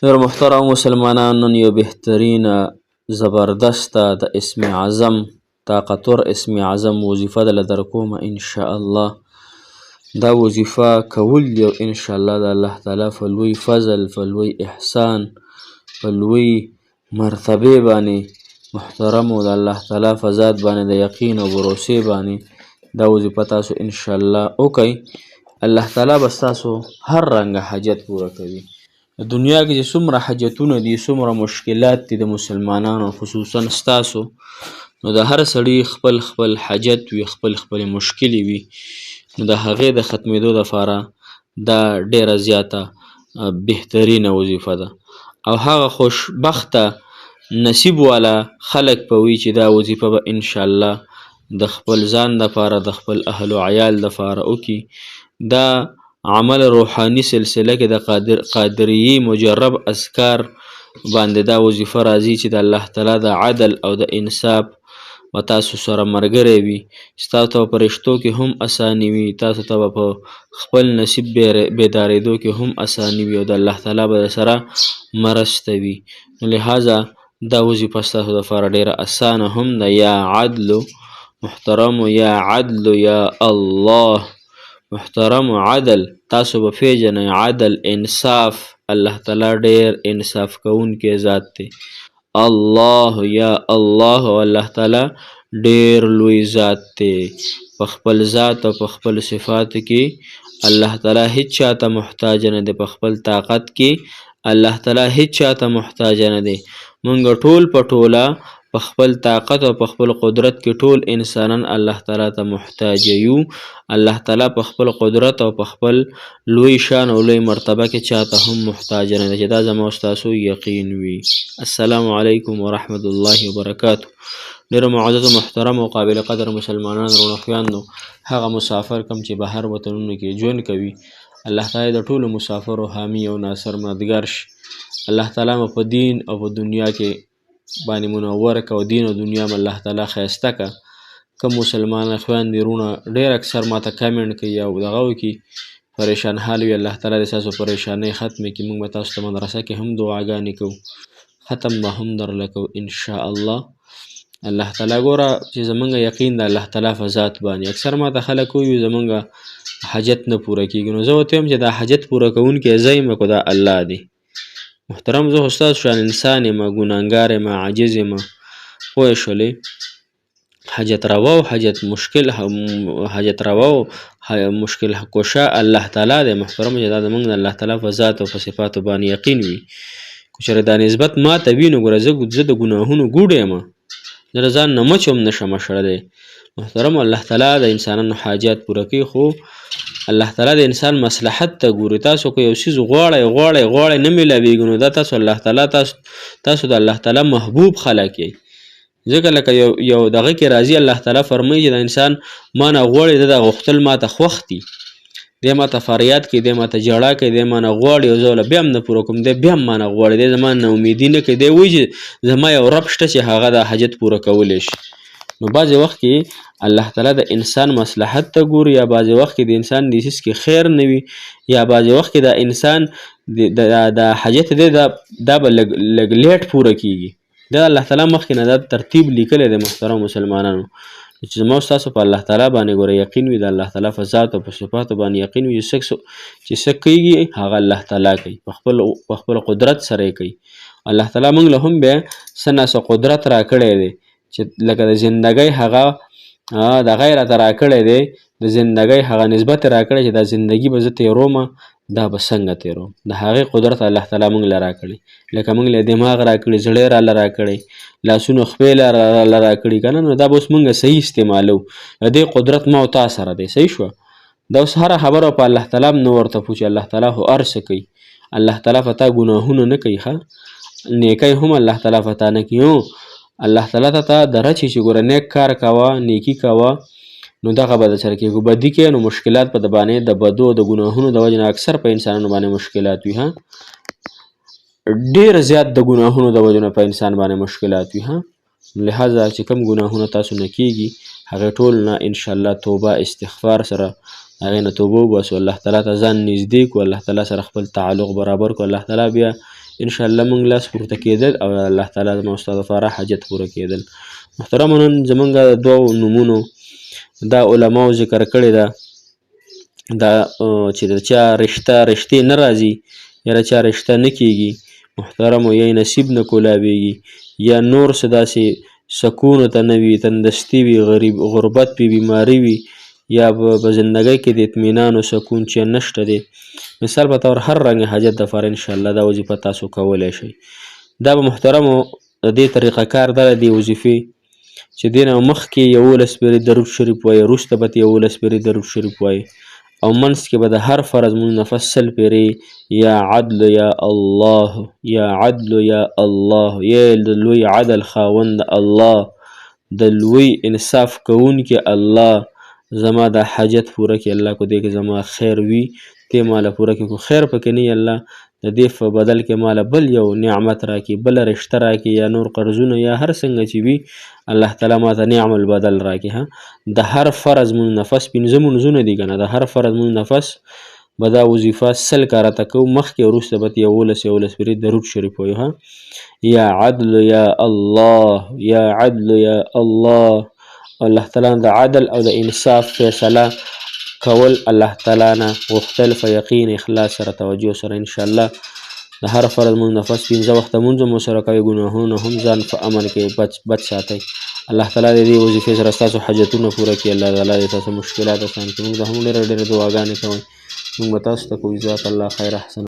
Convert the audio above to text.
نور محترم مسلمانان، نن یو بهترینه زبردسته د اسم اعظم طاقتور اسم اعظم وظیفه دله در کومه انشاءالله. دا وظیفه کول یو انشاءالله د الله تعالی په لوی فضل، په لوی احسان، په لوی مرتبې باندې محترمو د الله تعالی په ذات باندې د یقین او بروسې باندې دا وظیفه تاسو انشاءالله وکئ. الله تعالی به ستاسو هر رنګه حاجت پوره کوي. دنیا کې چې څومره حاجتونه دي، څومره مشکلات دي د مسلمانانو خصوصا ستاسو، نو د هر سړي خپل خپل حاجت وي، خپل خپل مشکلې وي، نو د هغې د ختمېدو دپاره دا ډیره زیاته بهترینه وظیفه ده. او هغه خوشبخته نصیب والا خلک به وي چې دا وظیفه به انشاءالله د خپل ځان دپاره، د خپل اهل و عیال دپاره وکړي. دا عمل روحاني سلسله کې د قادریي مجرب اذکار باندې دا وظیفه راځي چې د الله تعالی د عدل او د انصاف و تاسو سره ملګری وي. ستاسو ته په رشتو کې هم اساني وي، تاسو ته په خپل نصیب بیدارېدو کې هم اساني وي، او د الله تعالی به سره مرسته وي. نو لهذا دا وظیفه ستاسو دپاره ډیره اسانه هم ده. یا عدل محترم، یا عدل، یا الله محترم عدل تاسو به پیژنئ. عدل انصاف، الله تعالی ډیر انصاف کوونکی ذات دی. الله یا الله، الله تعالی ډیر لوی ذات دی. په خپل ذات او په خپل صفات کې الله تعالی هیڅ چاته محتاج نه دی. په خپل طاقت کې الله تعالی هیڅ چاته محتاج نه دی. مونږ ټول په ټوله په خپل طاقت او په خپل قدرت کې ټول انسانان الله تعالی ته محتاج یو. الله تعالی په خپل قدرت او په خپل لوی شان او لوی مرتبه کې چاته هم محتاج نه دی، چې دا زما ستاسو یقین وي. السلام علیکم ورحمت الله وبرکاته. ډېر معزز و محترم او قابل قدر مسلمانان رونو خویندو، هغه مسافر کم چې بهر وطنونو کې ژوند کوي، الله تعالی د ټولو مسافرو حامی او ناصر مددګار شي. الله تعالی مو په دین او په دنیا کې باندې منور که، او دین او دنیا م الله تعالی ښایسته که. کوم مسلمان خویندې رونه ډېر اکثر ماته کامنټ کوي او دغه وکړي، پریشان حال وي، الله تعالی د ستاسو پریشانۍ ختمې کړي. موږ به تاسو ته مدرسه کې هم دعاګانې کوو، ختم به هم درله کوو انشاءالله. الله تعالی ګوره چې زمونږ یقین د الله تعالی په ذات باندې. اکثر ماته خلک وایي زمونږ حاجت نه پوره کېږي، نو زه ورته وایم چې دا حاجت پوره کوونکی زه یم که دا الله دی. محترم زه خو ستاسو شان انسان یم، ګناهګار یم، عاجز یم، پوه شولې. حاجت روا او حاجت مشکل، حاجت روا او مشکل کشه الله تعالی دی. محترم چې دا زمونږ د الله تعالی په ذات او په صفاتو باندې یقین وي. که چېرې دا نسبت ماته وي نو ګوره زه د ګناهونو ګوډی یم، زه د ځان نه مچ هم نشم شړلی. محترم الله تعالی د انسانانو حاجات پوره کوي، خو الله تعالی د انسان مصلحت ته ګوري. تاسو که یو څیز غواړئ نه میلاویږي، نو دا تاسو الله تعالی تاسو د الله تعالی محبوب خلک یئ. ځکه لکه یو دغه کې راځي، الله تعالی فرمایي چې د انسان ما نه غواړي، د غوښتل ماته خوښ دي، دی ماته فریاد کوي، دی ماته ژړا کوي، دی ما نه غواړي او زه له بیا هم نه پوره کوم، دی بیا هم ما نه غواړي، دی زما نه امیدي نه کوي، دی وایي چې زما یو رب شته چې هغه دا حاجت پوره کولی شي. نو بعضې وخت کې الله تعالی د انسان مصلحت ته ګوري، یا بعضې وخت کې د انسان د څیز کې خیر نه وي، یا بعضې وخت کې د انسان د حاجت دی دا به لږ لیټ پوره کېږي. دا الله تعالی مخکې نه دا ترتیب لیکلی دی. محترم مسلمانانو، چې زما او ستاسو په الله تعالی باندې ګوره یقین وي، د الله تعالی په ذات او په صفاتو باندې یقین وي، چې څه کېږي هغه الله تعالی کوي، په خپل قدرت سره یې کوي. الله تعالی موږ له هم بیا څه ناڅه قدرت راکړی دی، چې لکه د زندګۍ هغه دغه یې راته راکړی دی، د زندګۍ هغه نسبت یې راکړی چې دا زندګي به زه تېرومه، دا به څنګه تېروم. د هغې قدرت الله تعالی موږ له راکړی. لکه موږ له دماغ راکړي، زړه یې راله راکړی، لاسونو خپې راله راکړي که نه، نو دا به اوس موږ صحیح استعمالو. د دې قدرت ما او تا سره دی. صحیح شوه. دا اوس هره خبره په الله تعالی هم نه ورته پوه چې الله تعالی خو هر څه کوي. الله تعالی په تا ګناهونه نه کوي، ښه نیکۍ هم الله تعالی په تا نه کوي. الله تعالی ته درچې چې ګوره نیک کار کوه، نیکي کوه، نو دغه به درسره کېږي. بدي کوې نو مشکلات په د باندې د بدو او د ګناهونو د وجې نه اکثر په انسانانو باندې مشکلات وي، ډېر زیات د ګناهونو د وجې نه په انسان باندې مشکلات وي. لهذا چې کوم ګناهونه تاسو نه کېږي، هغې ټول نه انشاءالله توبه استغفار سره هغې نه توبه وباسو، الله تعالی ته ځان نږدې کړو، الله تعالی سره خپل تعلق برابر کړو، الله تعالی بیا انشاءالله موږ لاس پورته کېدل او الله تعالی زما او ستا دپاره حاجت پوره کېدل. محترمو نن زمونږ د دوو نومونو دا علماو ذکر کړې ده دا چې د چا رشتې نه راځي یا د چا رشته نه کېږي محترمو یا یې نصیب نه کولابېږي یا نور څه داسې سکون ته نه وي تندرستي وي غربت وي بیماري وي یا په زندګۍ کې د اطمینان و سکون چې نشته دی مثال په طور هر رنګ حاجت دپاره انشاءالله دا وظیفه تاسو کولی شئ. دا به محترمو د دې طریقه کار دا د دې وظیفې چې دې نه مخکې 11 پیرې درود شریف وایي وروسته به 11 پیرې درود شریف وایي او منځ کې به د هر فرض مونځ نه پس 100 پیرې یا عدل یا الله یا عدل یا الله یا د لوی عدل خاوند الله د لوی انصاف کوونکي الله زما د حاجت پوره کړي الله کو دې کې زما خیر وي ته ماله پوره کړي کو خیر پکې نه الله د دې په بدل کې ماله بل یو نعمت راکړي بل رشته راکړي یا نور قرضونه یا هر څنګه چې وي الله تعالی ماته نعم البدل راکړي. د هر فرض مونځ نفس 15 مونځونه دي کنه د هر فرض مونځ نفس به دا وظیفه 100 کارته کوو مخکې وروسته به 11 پیرې درود شریف وایو یا عدل یا الله یا عدل یا الله الله تعالی د عدل او د انصاف فیصله کول الله تعالی نه غوښتل په یقین اخلاص سره توجه سره انشاءالله د هر فرض مونځ نه پس 15 وخته مونځ مو سره کوئ ګناهونه هم ځان په امن کې بچ ساتئ. الله تعالی د دې وظیفې سره ستاسو حاجتونه پوره کړي الله تعالی د تاسو مشکلات اسان کړي. موږ ته هم ډېرې دعاګانې کوئ موږ به تاسو ته کوو جزاک الله خیر احسن